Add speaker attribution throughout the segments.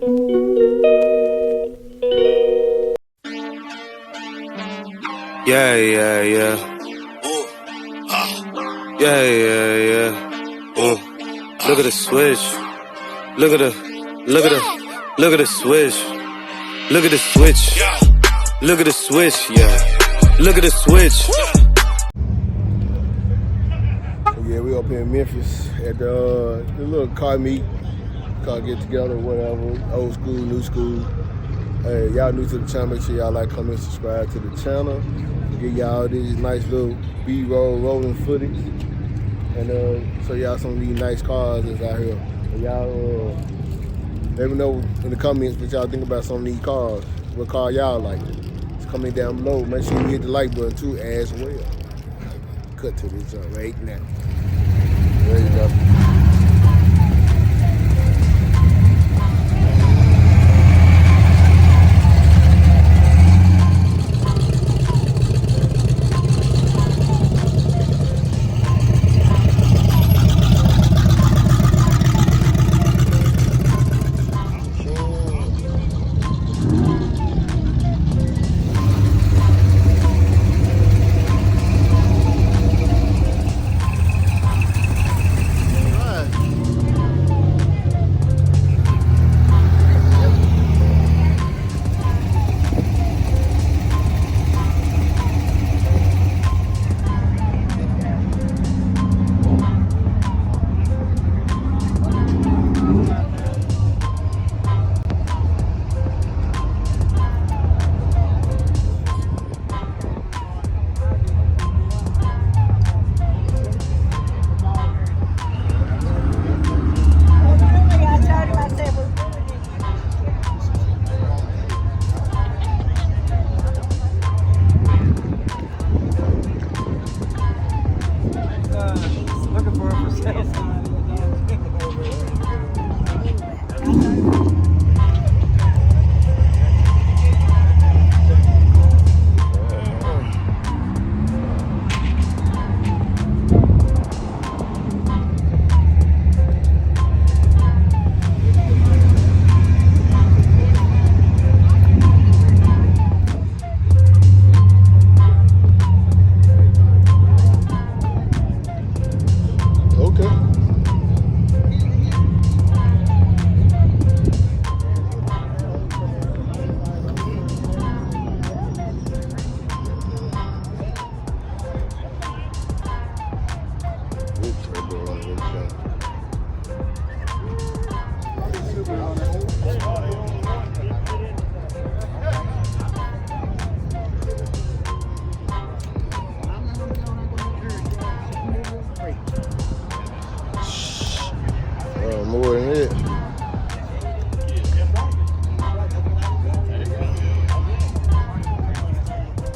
Speaker 1: Yeah, yeah, yeah. Yeah, yeah, yeah. Look at the switch. Look at the switch. Look at the switch. Look at the switch, yeah. Look at the switch.
Speaker 2: Yeah, we up here in Memphis at the little car meet, car get together, whatever, old school, new school. Hey, y'all new to the channel, make sure y'all like, comment, subscribe to the channel. Get y'all these nice little B-roll rolling footage. And show y'all some of these nice cars that's out here. And y'all let me know in the comments what y'all think about some of these cars. What car y'all like. Just comment down below. Make sure you hit the like button too as well. Cut to this right now. There you go. More than it.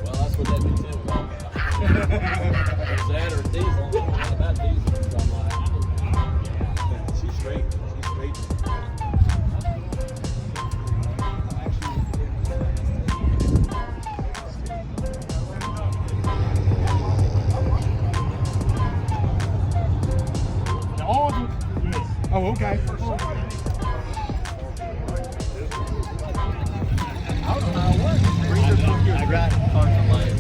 Speaker 3: Well, that's what that do too. Is that or diesel? What about diesel? She's straight. She's straight.
Speaker 4: Oh, okay.
Speaker 3: I don't know how it works. I got parts of life.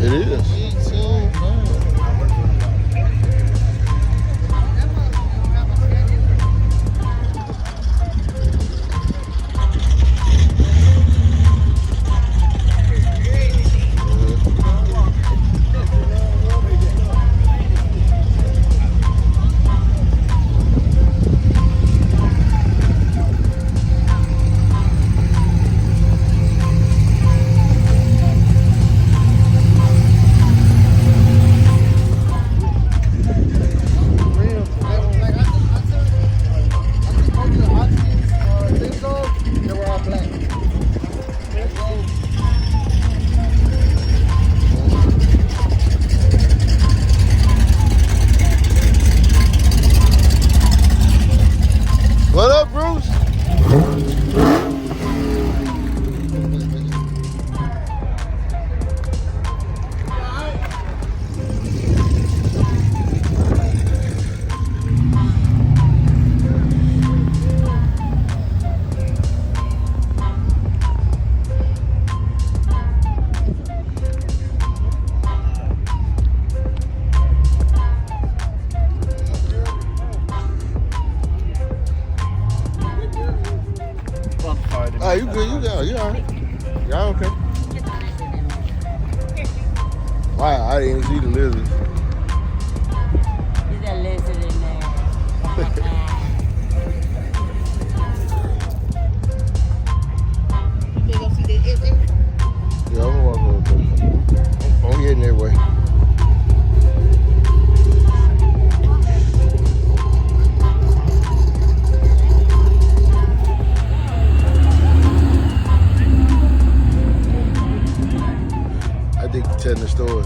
Speaker 2: It is. What up, Bruce? Oh, you good? You go? You all right? Y'all okay? Wow, I didn't see the lizards.
Speaker 4: There's a lizard in there. You go see the
Speaker 2: Yeah, I'm gonna walk over. I'm heading that way. I think you're telling the story.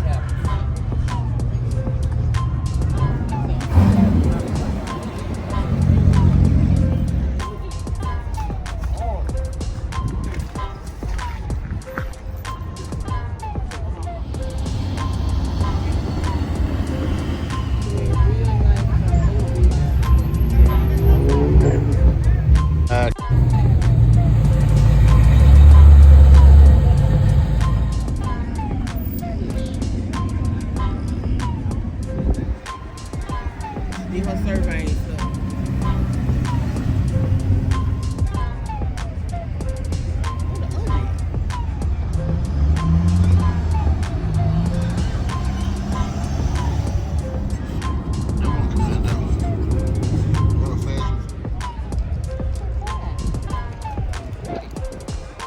Speaker 4: Did her survey and stuff.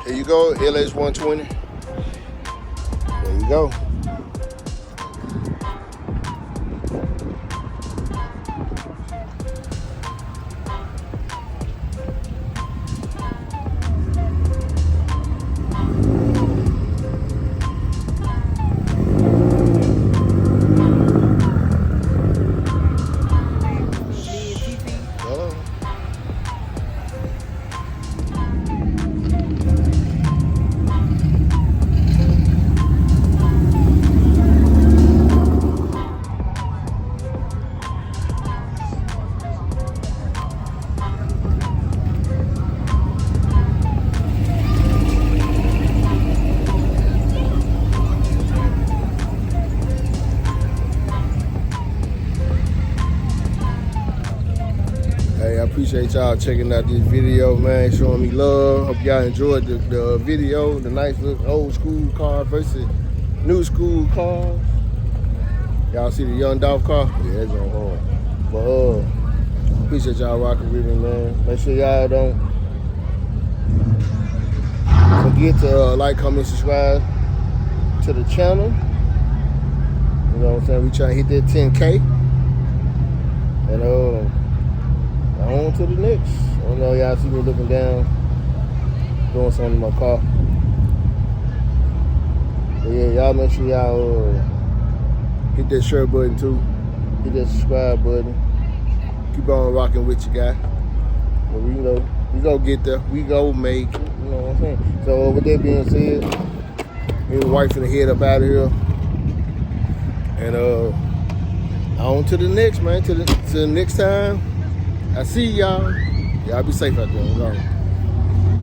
Speaker 2: Here you go, LS 120. There you go. Hey, I appreciate y'all checking out this video, man, showing me love. Hope y'all enjoyed the video, the nice little old school car versus new school cars. Y'all see the young Dolph car? Yeah, it's on hard. But appreciate y'all rocking with me, man. Make sure y'all don't forget to like, comment, subscribe to the channel. You know what I'm saying? We trying to hit that 10K. And on to the next. I don't know, y'all see me looking down, doing something in my car. But yeah, y'all make sure y'all hit that share button too. Hit that subscribe button. Keep on rocking with you guys. But we gonna get there. We gonna make it. You know what I'm saying? So with that being said, me and the wife finna head up out of here. And on to the next, man. To the next time. I see y'all. Y'all be safe out there.